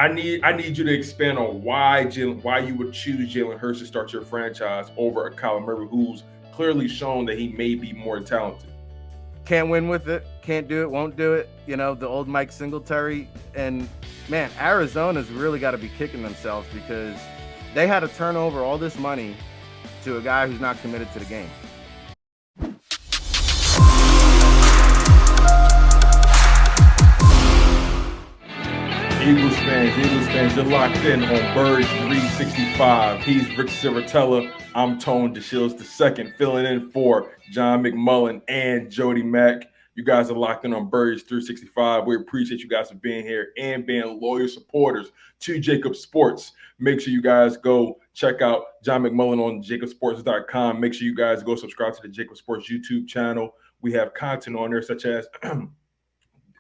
I need you to expand on why you would choose Jalen Hurts to start your franchise over a Kyler Murray, who's clearly shown that he may be more talented. Can't win with it. Can't do it. Won't do it. You know, the old Mike Singletary. And man, Arizona's really got to be kicking themselves because they had to turn over all this money to a guy who's not committed to the game. Eagles fans, you're locked in on Birds 365. He's Rick Serritella. I'm Tone DeShields II, filling in for John McMullen and Jody Mac. You guys are locked in on Birds 365. We appreciate you guys for being here and being loyal supporters to JAKIB Sports. Make sure you guys go check out John McMullen on jakibsports.com. Make sure you guys go subscribe to the JAKIB Sports YouTube channel. We have content on there such as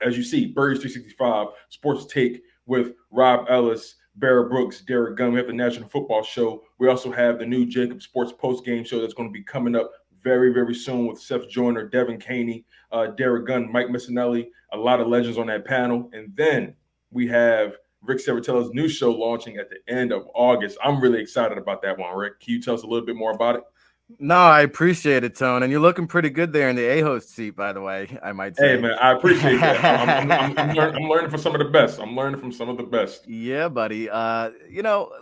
you see, Birds 365, Sports Take with Rob Ellis, Barrett Brooks, Derek Gunn. We have the National Football Show. We also have the new JAKIB Sports Post Game Show that's going to be coming up very, very soon with Seth Joyner, Devin Caney, Derek Gunn, Mike Missinelli, a lot of legends on that panel. And then we have Rick Serritella's new show launching at the end of August. I'm really excited about that one, Rick. Can you tell us a little bit more about it? No, I appreciate it, Tone. And you're looking pretty good there in the A-host seat, by the way, I might say. Hey, man, I appreciate that. I'm learning from some of the best. I'm learning from some of the best. Yeah, buddy.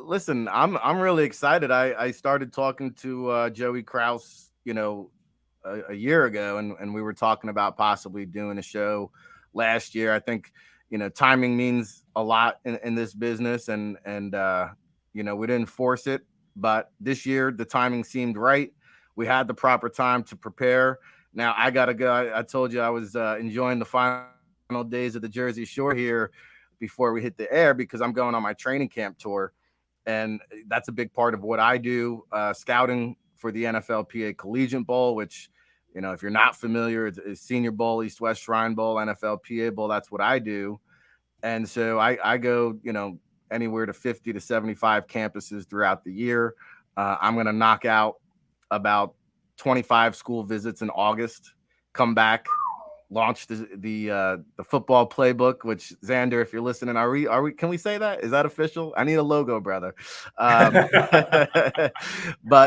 Listen, I'm really excited. I started talking to Joey Kraus, a year ago, and we were talking about possibly doing a show last year. I think, timing means a lot in this business, and we didn't force it, but this year the timing seemed right. We had the proper time to prepare. Now I gotta go. I told you I was enjoying the final days of the Jersey Shore here before we hit the air because I'm going on my training camp tour, and that's a big part of what I do, scouting for the NFLPA Collegiate Bowl, which, if you're not familiar, it's Senior Bowl, East West Shrine Bowl, NFLPA Bowl. That's what I do, and so I go, anywhere to 50 to 75 campuses throughout the year. I'm going to knock out about 25 school visits in August, come back, launch the football playbook, which, Xander, if you're listening, are we can we say that? Is that official? I need a logo, brother. But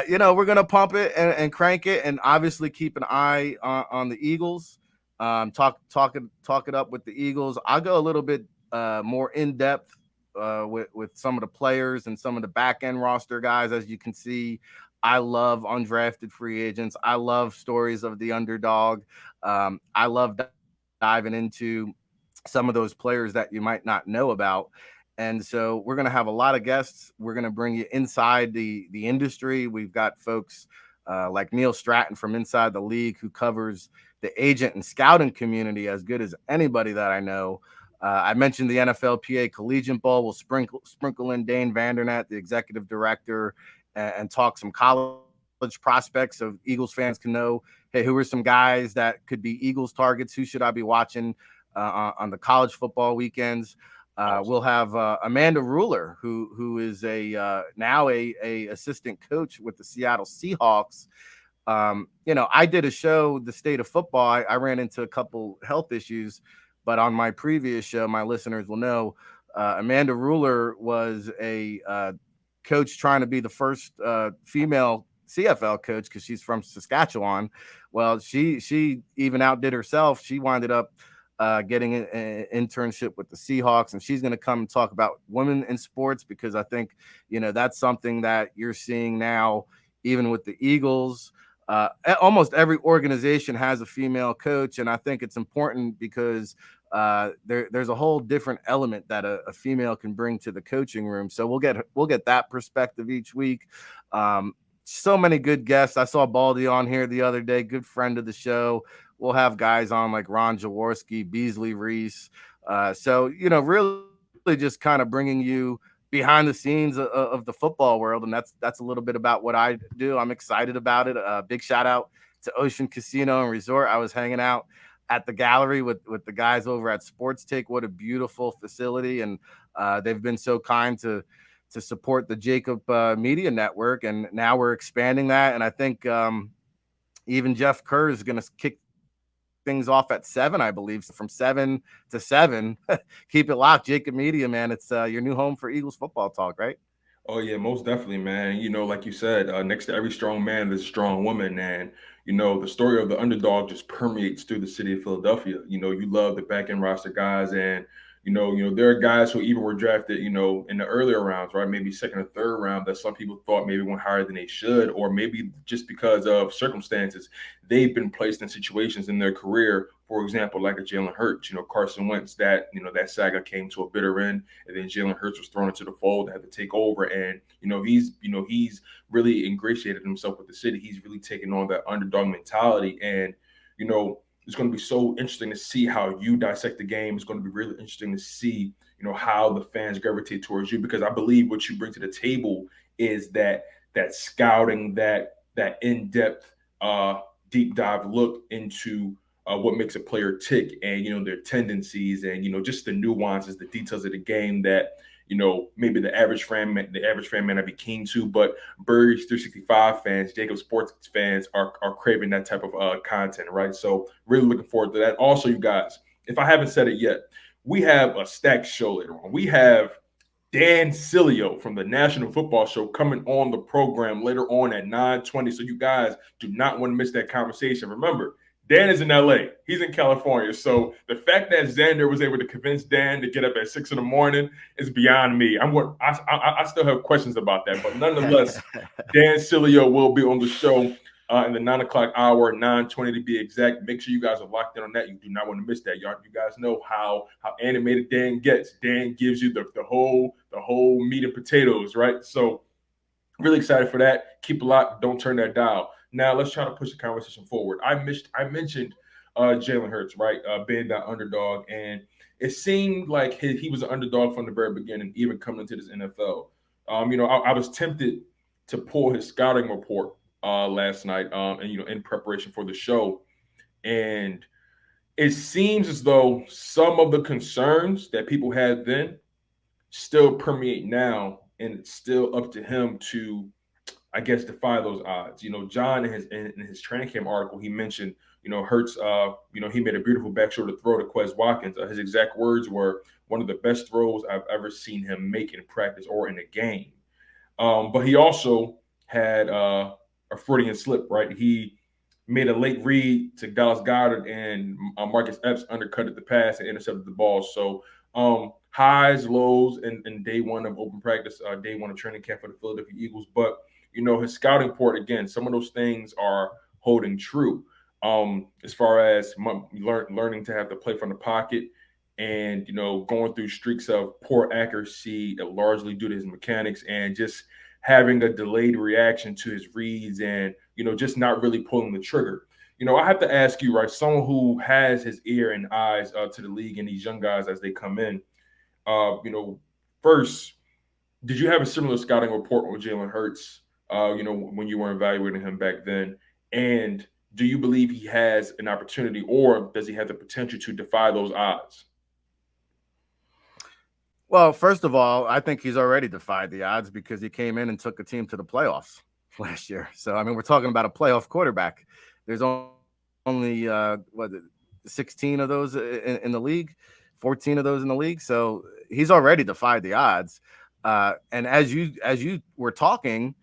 we're gonna pump it and crank it, and obviously keep an eye on the Eagles. Talk it up with the Eagles. I'll go a little bit more in depth with some of the players and some of the back end roster guys. As you can see, I love undrafted free agents. I love stories of the underdog. I love diving into some of those players that you might not know about. And so we're going to have a lot of guests. We're going to bring you inside the industry. We've got folks like Neil Stratton from Inside the League, who covers the agent and scouting community as good as anybody that I know. I mentioned the NFLPA Collegiate Bowl. We'll sprinkle in Dane Vandernet, the executive director, and talk some college prospects so Eagles fans can know, hey, who are some guys that could be Eagles targets? Who should I be watching on the college football weekends? We'll have Amanda Ruler, who is now a assistant coach with the Seattle Seahawks. I did a show, The State of Football. I ran into a couple health issues, but on my previous show, my listeners will know, Amanda Ruler was a coach trying to be the first female CFL coach because she's from Saskatchewan. Well, she even outdid herself. She winded up getting an internship with the Seahawks, and she's going to come and talk about women in sports because I think, that's something that you're seeing now, even with the Eagles. Almost every organization has a female coach, and I think it's important because there's a whole different element that a female can bring to the coaching room. So we'll get that perspective each week. So many good guests. I saw Baldy on here the other day, good friend of the show. We'll have guys on like Ron Jaworski, Beasley Reese. Really just kind of bringing you behind the scenes of the football world. And that's a little bit about what I do. I'm excited about it. Big shout out to Ocean Casino and Resort. I was hanging out at the gallery with the guys over at Sports Take. What a beautiful facility. And they've been so kind to support the JAKIB Media Network. And now we're expanding that. And I think even Jeff Kerr is going to kick things off at 7, I believe. So from 7 to 7, keep it locked. JAKIB Media, man. It's your new home for Eagles football talk, right? Oh yeah, most definitely, man. Like you said, next to every strong man, there's a strong woman, and the story of the underdog just permeates through the city of Philadelphia. You love the back end roster guys, and there are guys who even were drafted, in the earlier rounds, right? Maybe second or third round that some people thought maybe went higher than they should, or maybe just because of circumstances, they've been placed in situations in their career. For example, like a Jalen Hurts, Carson Wentz, that saga came to a bitter end, and then Jalen Hurts was thrown into the fold, had to take over, and he's really ingratiated himself with the city. He's really taken on that underdog mentality, and it's going to be so interesting to see how you dissect the game. It's going to be really interesting to see how the fans gravitate towards you, because I believe what you bring to the table is that scouting, that in-depth deep dive look into what makes a player tick, and their tendencies, and just the nuances, the details of the game that maybe the average fan may not be keen to, but Birds 365 fans, JAKIB Sports fans are craving that type of content, right? So really looking forward to that. Also, you guys, if I haven't said it yet, we have a stacked show later on. We have Dan Cilio from the National Football Show coming on the program later on at 9:20. So you guys do not want to miss that conversation. Remember, Dan is in LA. He's in California. So the fact that Xander was able to convince Dan to get up at 6 in the morning is beyond me. I still have questions about that, but nonetheless, Dan Cilio will be on the show in the 9 o'clock hour, 9:20 to be exact. Make sure you guys are locked in on that. You do not want to miss that. You guys know how animated Dan gets. Dan gives you the whole meat and potatoes, right? So really excited for that. Keep it locked. Don't turn that dial. Now let's try to push the conversation forward. I mentioned Jalen Hurts, right? Being that underdog, and it seemed like he was an underdog from the very beginning, even coming into this NFL. I was tempted to pull his scouting report last night, and in preparation for the show, and it seems as though some of the concerns that people had then still permeate now, and it's still up to him to, I guess, defy those odds. John in his training camp article, he mentioned, Hurts, he made a beautiful back shoulder throw to Quez Watkins. His exact words were, one of the best throws I've ever seen him make in practice or in a game. But he also had a Freudian slip, right? He made a late read to Dallas Goedert, and Marcus Epps undercutted the pass and intercepted the ball. So highs, lows, in day one of open practice, day one of training camp for the Philadelphia Eagles. But his scouting report, again, some of those things are holding true. As far as learning to have to play from the pocket, and going through streaks of poor accuracy, largely due to his mechanics, and just having a delayed reaction to his reads, and just not really pulling the trigger. I have to ask you, right, someone who has his ear and eyes to the league and these young guys as they come in, first, did you have a similar scouting report with Jalen Hurts, when you were evaluating him back then? And do you believe he has an opportunity, or does he have the potential to defy those odds? Well, first of all, I think he's already defied the odds because he came in and took a team to the playoffs last year. So, I mean, we're talking about a playoff quarterback. There's only 16 of those in the league, 14 of those in the league. So he's already defied the odds. And as you were talking,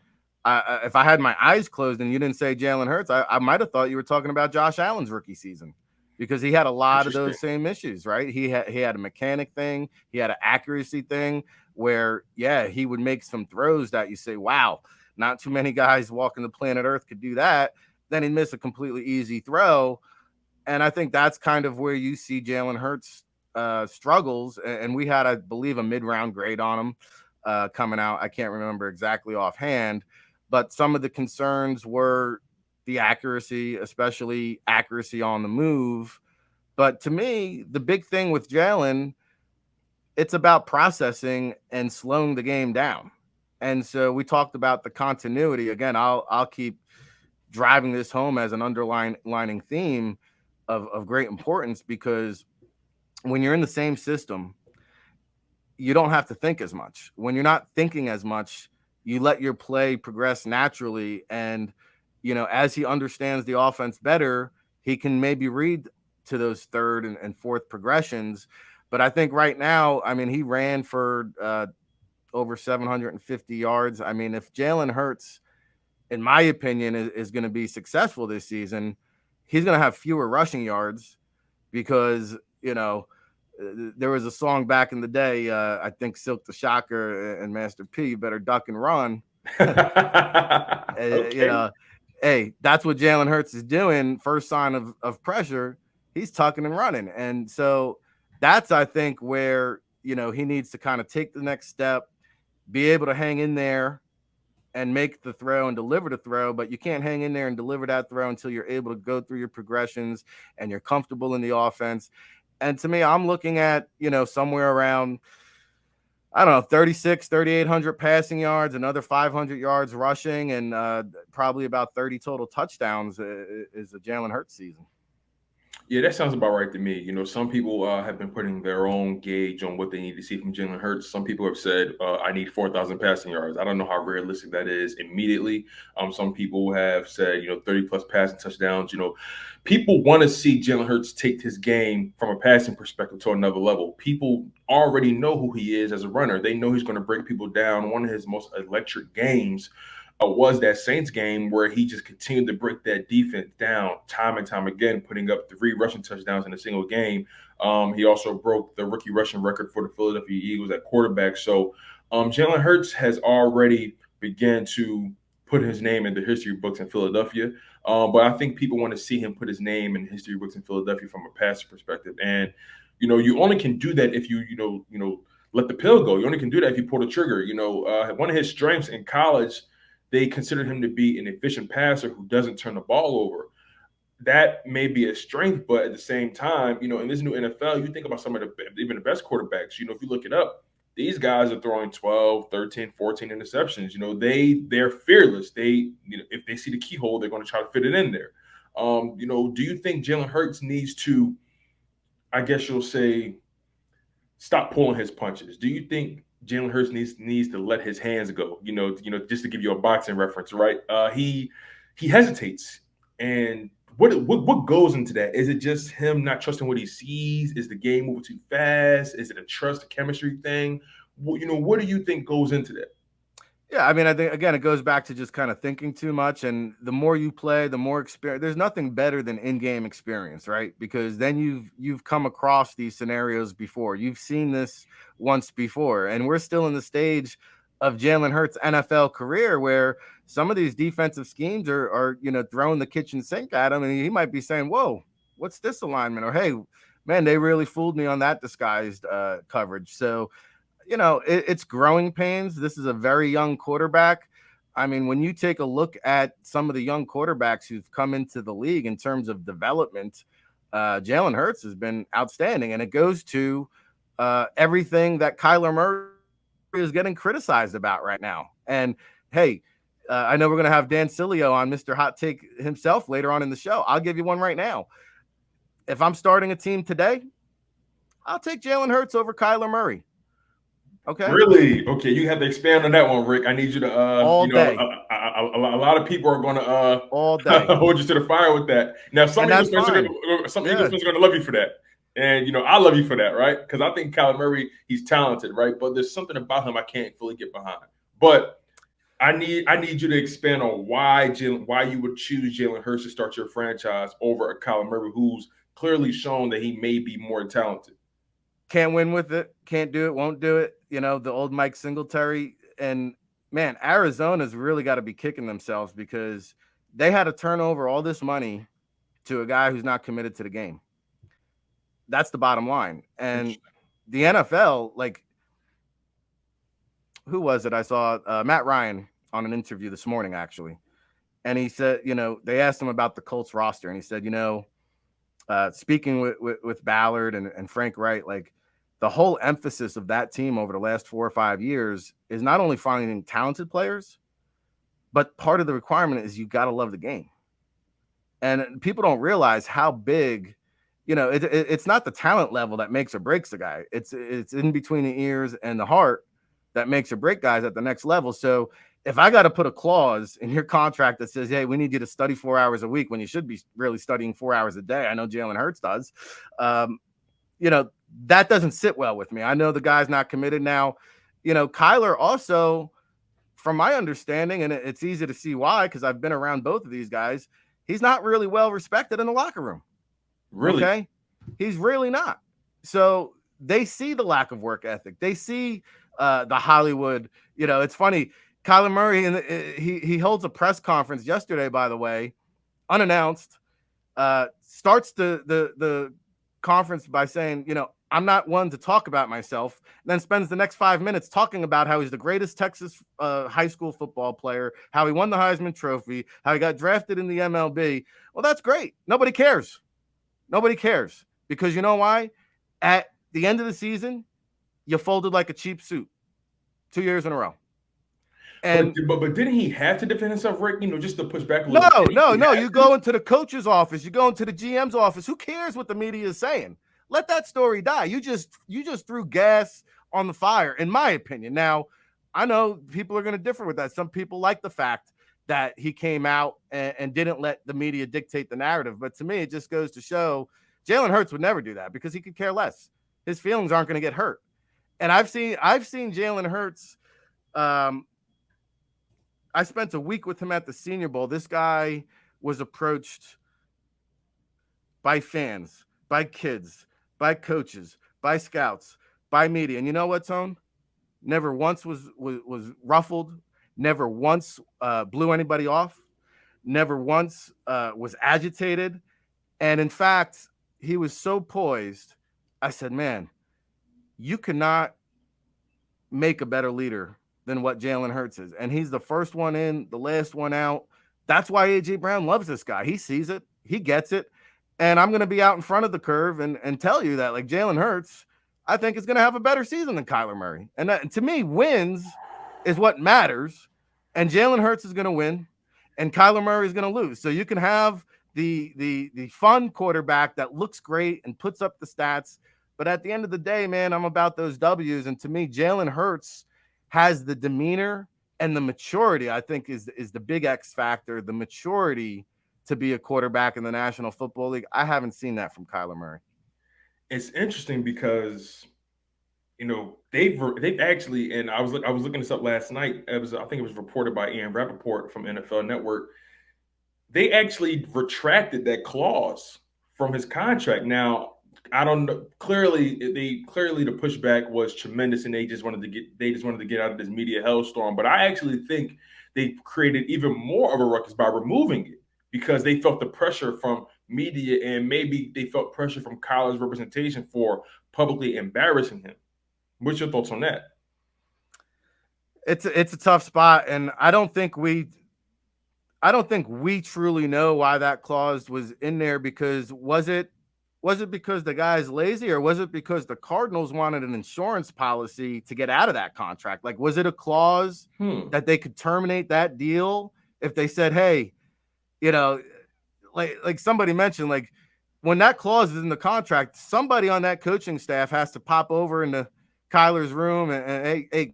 if I had my eyes closed and you didn't say Jalen Hurts, I might have thought you were talking about Josh Allen's rookie season, because he had a lot of those same issues, right? He had a mechanic thing. He had an accuracy thing where, yeah, he would make some throws that you say, wow, not too many guys walking the planet Earth could do that. Then he'd miss a completely easy throw. And I think that's kind of where you see Jalen Hurts struggles. And we had, I believe, a mid-round grade on him coming out. I can't remember exactly offhand, but some of the concerns were the accuracy, especially accuracy on the move. But to me, the big thing with Jalen, it's about processing and slowing the game down. And so we talked about the continuity. Again, I'll keep driving this home as an underlining theme of great importance, because when you're in the same system, you don't have to think as much. When you're not thinking as much, you let your play progress naturally. And as he understands the offense better, he can maybe read to those third and fourth progressions. But I think right now, I mean, he ran for over 750 yards. I mean, if Jalen Hurts, in my opinion, is going to be successful this season, he's going to have fewer rushing yards because, there was a song back in the day, I think Silk the Shocker and Master P, you better duck and run. Okay. Hey, that's what Jalen Hurts is doing. First sign of pressure, he's tucking and running. And so that's, I think, where, he needs to kind of take the next step, be able to hang in there and make the throw and deliver the throw, but you can't hang in there and deliver that throw until you're able to go through your progressions and you're comfortable in the offense. And to me, I'm looking at, somewhere around, I don't know, 3,800 passing yards, another 500 yards rushing, and probably about 30 total touchdowns is a Jalen Hurts season. Yeah, that sounds about right to me. Some people have been putting their own gauge on what they need to see from Jalen Hurts. Some people have said, I need 4,000 passing yards. I don't know how realistic that is immediately. Some people have said, 30 plus passing touchdowns. People want to see Jalen Hurts take his game from a passing perspective to another level. People already know who he is as a runner. They know he's going to break people down. One of his most electric games was that Saints game where he just continued to break that defense down time and time again, putting up 3 rushing touchdowns in a single game. He also broke the rookie rushing record for the Philadelphia Eagles at quarterback. So Jalen Hurts has already began to put his name in the history books in Philadelphia. But I think people want to see him put his name in history books in Philadelphia from a passer perspective. And, you only can do that if you let the pill go. You only can do that if you pull the trigger. One of his strengths in college, they considered him to be an efficient passer who doesn't turn the ball over. That may be a strength, but at the same time, in this new NFL, you think about some of even the best quarterbacks. If you look it up, these guys are throwing 12, 13, 14 interceptions. They're fearless. If they see the keyhole, they're going to try to fit it in there. Do you think Jalen Hurts needs to, I guess you'll say, stop pulling his punches? Do you think Jalen Hurts needs to let his hands go? Just to give you a boxing reference, right? He hesitates, and what goes into that? Is it just him not trusting what he sees? Is the game moving too fast? Is it a trust, a chemistry thing? What do you think goes into that? Yeah, I mean, I think, again, it goes back to just kind of thinking too much. And the more you play, the more experience. There's nothing better than in-game experience, right? Because then you've come across these scenarios before. You've seen this once before. And we're still in the stage of Jalen Hurts' NFL career where some of these defensive schemes are throwing the kitchen sink at him. And he might be saying, whoa, what's this alignment? Or, hey, man, they really fooled me on that disguised coverage. So, it's growing pains. This is a very young quarterback. I mean, when you take a look at some of the young quarterbacks who've come into the league in terms of development, Jalen Hurts has been outstanding. And it goes to everything that Kyler Murray is getting criticized about right now. And, hey, I know we're going to have Dan Sileo on, Mr. Hot Take himself, later on in the show. I'll give you one right now. If I'm starting a team today, I'll take Jalen Hurts over Kyler Murray. Okay. Really? Okay, you have to expand on that one, Rick. I need you to all day. A lot of people are going to all day hold you to the fire with that. Now, some Eagles fans are going to love you for that, and I love you for that, right? Because I think Kyler Murray, he's talented, right? But there's something about him I can't fully get behind. But I need you to expand on why you would choose Jalen Hurts to start your franchise over a Kyler Murray who's clearly shown that he may be more talented. Can't win with it. Can't do it. Won't do it. The old Mike Singletary. And, man, Arizona's really got to be kicking themselves because they had to turn over all this money to a guy who's not committed to the game. That's the bottom line. And the NFL, like, who was it? I saw Matt Ryan on an interview this morning, actually. And he said, they asked him about the Colts roster. And he said, speaking with Ballard and Frank Wright, like, the whole emphasis of that team over the last 4 or 5 years is not only finding talented players, but part of the requirement is you got to love the game. And people don't realize how big, it's not the talent level that makes or breaks the guy. It's in between the ears and the heart that makes or break guys at the next level. So if I got to put a clause in your contract that says, hey, we need you to study 4 hours a week when you should be really studying 4 hours a day, I know Jalen Hurts does, that doesn't sit well with me. I know the guy's not committed now. Kyler also, from my understanding, and it's easy to see why, because I've been around both of these guys, he's not really well respected in the locker room. Really? Okay? He's really not. So they see the lack of work ethic. They see the Hollywood. It's funny. Kyler Murray, he holds a press conference yesterday, by the way, unannounced, starts the conference by saying, I'm not one to talk about myself, and then spends the next 5 minutes talking about how he's the greatest Texas high school football player, how he won the Heisman Trophy, how he got drafted in the MLB. Well, that's great. Nobody cares. Nobody cares. Because you know why? At the end of the season, you folded like a cheap suit 2 years in a row. And but didn't he have to defend himself, right? Just to push back a little bit? No. You go into the coach's office, you go into the GM's office. Who cares what the media is saying? Let that story die. You just threw gas on the fire, in my opinion. Now, I know people are going to differ with that. Some people like the fact that he came out and didn't let the media dictate the narrative. But to me, it just goes to show Jalen Hurts would never do that because he could care less. His feelings aren't going to get hurt. And I've seen Jalen Hurts. I spent a week with him at the Senior Bowl. This guy was approached by fans, by kids, by coaches, by scouts, by media. And you know what, Tone? Never once was ruffled, never once blew anybody off, never once was agitated. And in fact, he was so poised. I said, man, you cannot make a better leader than what Jalen Hurts is. And he's the first one in, the last one out. That's why A.J. Brown loves this guy. He sees it. He gets it. And I'm going to be out in front of the curve and tell you that, like, Jalen Hurts, I think, is going to have a better season than Kyler Murray. And that, to me, wins is what matters. And Jalen Hurts is going to win, and Kyler Murray is going to lose. So you can have the fun quarterback that looks great and puts up the stats. But at the end of the day, man, I'm about those W's. And to me, Jalen Hurts has the demeanor and the maturity, I think, is the big X factor, the maturity to be a quarterback in the National Football League. I haven't seen that from Kyler Murray. It's interesting because, they've actually, and I was looking this up last night. I think it was reported by Ian Rappaport from NFL Network. They actually retracted that clause from his contract. Now, I don't know. Clearly the pushback was tremendous, and they just wanted to get out of this media hellstorm. But I actually think they created even more of a ruckus by removing it because they felt the pressure from media, and maybe they felt pressure from Kyler's representation for publicly embarrassing him. What's your thoughts on that? It's a tough spot, and I don't think we truly know why that clause was in there. Because was it because the guy's lazy, or was it because the Cardinals wanted an insurance policy to get out of that contract? Like, was it a clause that they could terminate that deal if they said, hey, like somebody mentioned, like, when that clause is in the contract, somebody on that coaching staff has to pop over into Kyler's room and hey,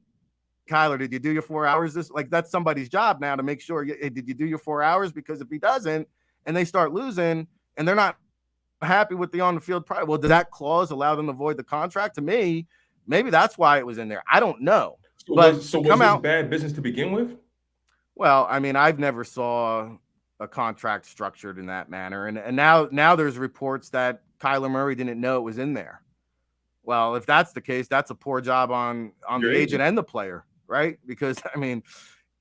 Kyler, did you do your 4 hours? That's somebody's job now to make sure. Hey, did you do your 4 hours? Because if he doesn't, and they start losing, and they're not happy with the on the field product, well, does that clause allow them to void the contract? To me, maybe that's why it was in there. I don't know. Was this bad business to begin with? Well, I mean, I've never saw a contract structured in that manner, and now there's reports that Kyler Murray didn't know it was in there. Well, if that's the case, that's a poor job on the agent and the player, right? Because I mean,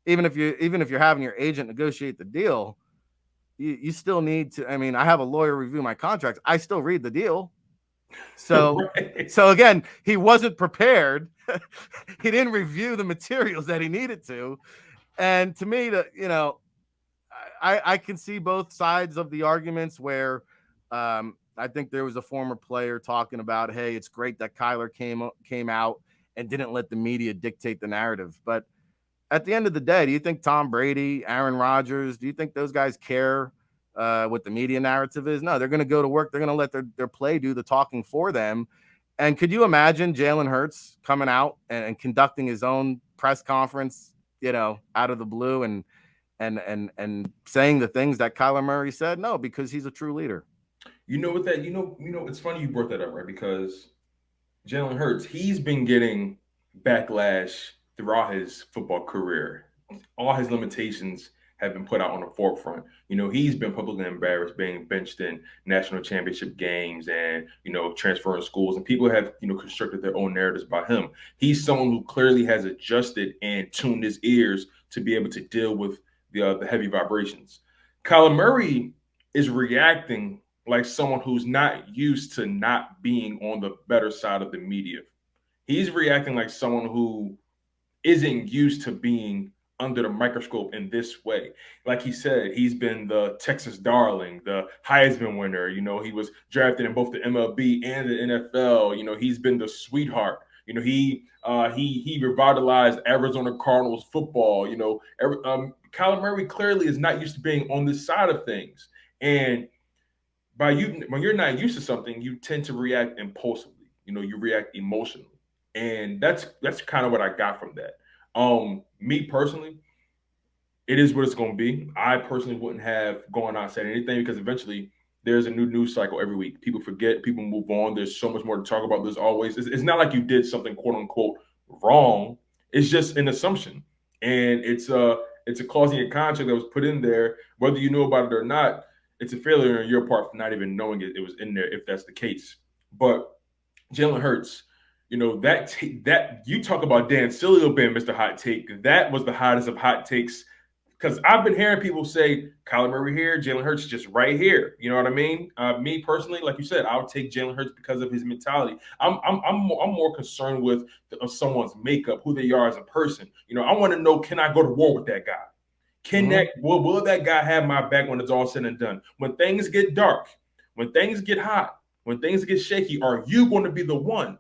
even if you're having your agent negotiate the deal, you still need to. I mean, I have a lawyer review my contracts. I still read the deal. So, right. So again, he wasn't prepared. He didn't review the materials that he needed to. And to me, I can see both sides of the arguments where I think there was a former player talking about, hey, it's great that Kyler came out and didn't let the media dictate the narrative. But at the end of the day, do you think Tom Brady, Aaron Rodgers, do you think those guys care what the media narrative is? No, they're going to go to work. They're going to let their play do the talking for them. And could you imagine Jalen Hurts coming out and conducting his own press conference, out of the blue and saying the things that Kyler Murray said? No, because he's a true leader. You know what that it's funny you brought that up, right? Because Jalen Hurts, he's been getting backlash throughout his football career. All his limitations have been put out on the forefront. He's been publicly embarrassed being benched in national championship games and, transferring schools. And people have, constructed their own narratives about him. He's someone who clearly has adjusted and tuned his ears to be able to deal with the heavy vibrations. Kyler Murray is reacting like someone who's not used to not being on the better side of the media. He's reacting like someone who isn't used to being under the microscope in this way. Like he said, he's been the Texas darling, the Heisman winner. He was drafted in both the MLB and the NFL. He's been the sweetheart. He revitalized Arizona Cardinals football. Kyler Murray clearly is not used to being on this side of things. And when you're not used to something, you tend to react impulsively. You react emotionally. And that's kind of what I got from that. Me personally, it is what it's going to be. I personally wouldn't have gone out and said anything because eventually there's a new news cycle every week. People forget, people move on. There's so much more to talk about. There's always, it's not like you did something quote unquote wrong. It's just an assumption. And it's a clause in your contract that was put in there, whether you know about it or not. It's a failure on your part for not even knowing it was in there if that's the case. But Jalen Hurts, that you talk about Dan Sileo being Mr. Hot Take. That was the hottest of hot takes because I've been hearing people say Kyler Murray here, Jalen Hurts just right here. You know what I mean? Me personally, like you said, I would take Jalen Hurts because of his mentality. I'm more concerned with someone's makeup, who they are as a person. I want to know, can I go to war with that guy? Will that guy have my back when it's all said and done? When things get dark, when things get hot, when things get shaky, are you going to be the one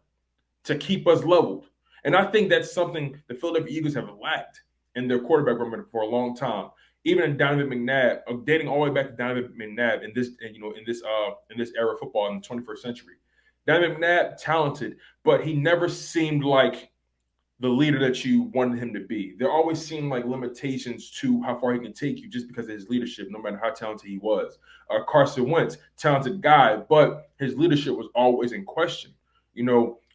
to keep us leveled? And I think that's something the Philadelphia Eagles have lacked in their quarterback room for a long time. Even in Donovan McNabb, dating all the way back to Donovan McNabb in this era of football in the 21st century. Donovan McNabb, talented, but he never seemed like the leader that you wanted him to be. There always seemed like limitations to how far he can take you just because of his leadership, no matter how talented he was. Carson Wentz, talented guy, but his leadership was always in question.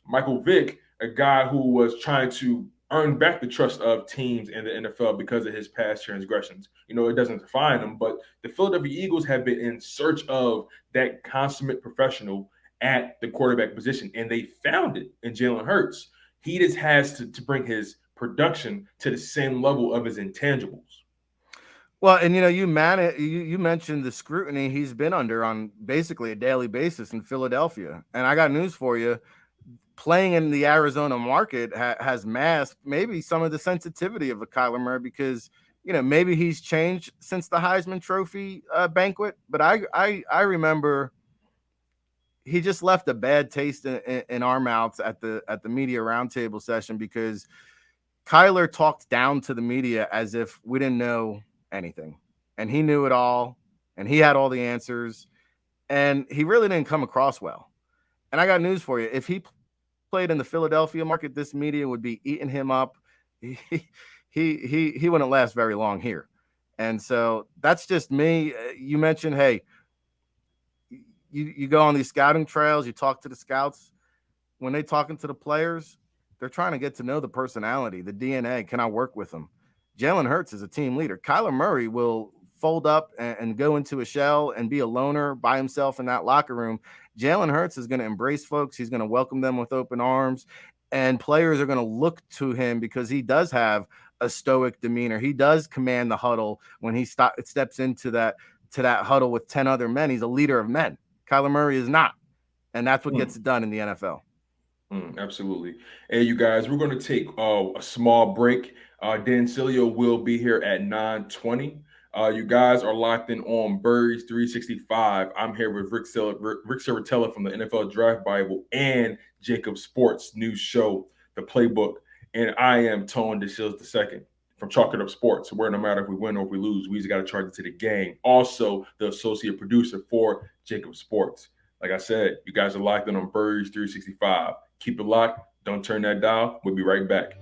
Michael Vick, a guy who was trying to earn back the trust of teams in the NFL because of his past transgressions. It doesn't define him, but the Philadelphia Eagles have been in search of that consummate professional at the quarterback position, and they found it in Jalen Hurts. He just has to bring his production to the same level of his intangibles. Well, and you mentioned the scrutiny he's been under on basically a daily basis in Philadelphia. And I got news for you. Playing in the Arizona market has masked maybe some of the sensitivity of a Kyler Murray because, maybe he's changed since the Heisman Trophy banquet. But I remember he just left a bad taste in our mouths at the media roundtable session because Kyler talked down to the media as if we didn't know anything, and he knew it all, and he had all the answers, and he really didn't come across well. And I got news for you: if he played in the Philadelphia market, this media would be eating him up. He wouldn't last very long here. And so that's just me. You mentioned, hey, you go on these scouting trails, you talk to the scouts. When they talking to the players, they're trying to get to know the personality, the DNA. Can I work with them? Jalen Hurts is a team leader. Kyler Murray will fold up and go into a shell and be a loner by himself in that locker room. Jalen Hurts is going to embrace folks. He's going to welcome them with open arms, and players are going to look to him because he does have a stoic demeanor. He does command the huddle when he steps into that huddle with 10 other men. He's a leader of men. Kyler Murray is not, and that's what gets it done in the NFL. Absolutely. Hey, you guys, we're going to take a small break. Dan Sileo will be here at 9:20. You guys are locked in on Birds 365. I'm here with Rick Serritella from the NFL Draft Bible and JAKIB Sports news show, The Playbook. And I am Tone DeShields II from Chalk It Up Sports, where no matter if we win or if we lose, we just got to charge it to the game. Also, the associate producer for JAKIB Sports. Like I said, you guys are locked in on Birds 365. Keep it locked. Don't turn that dial. We'll be right back.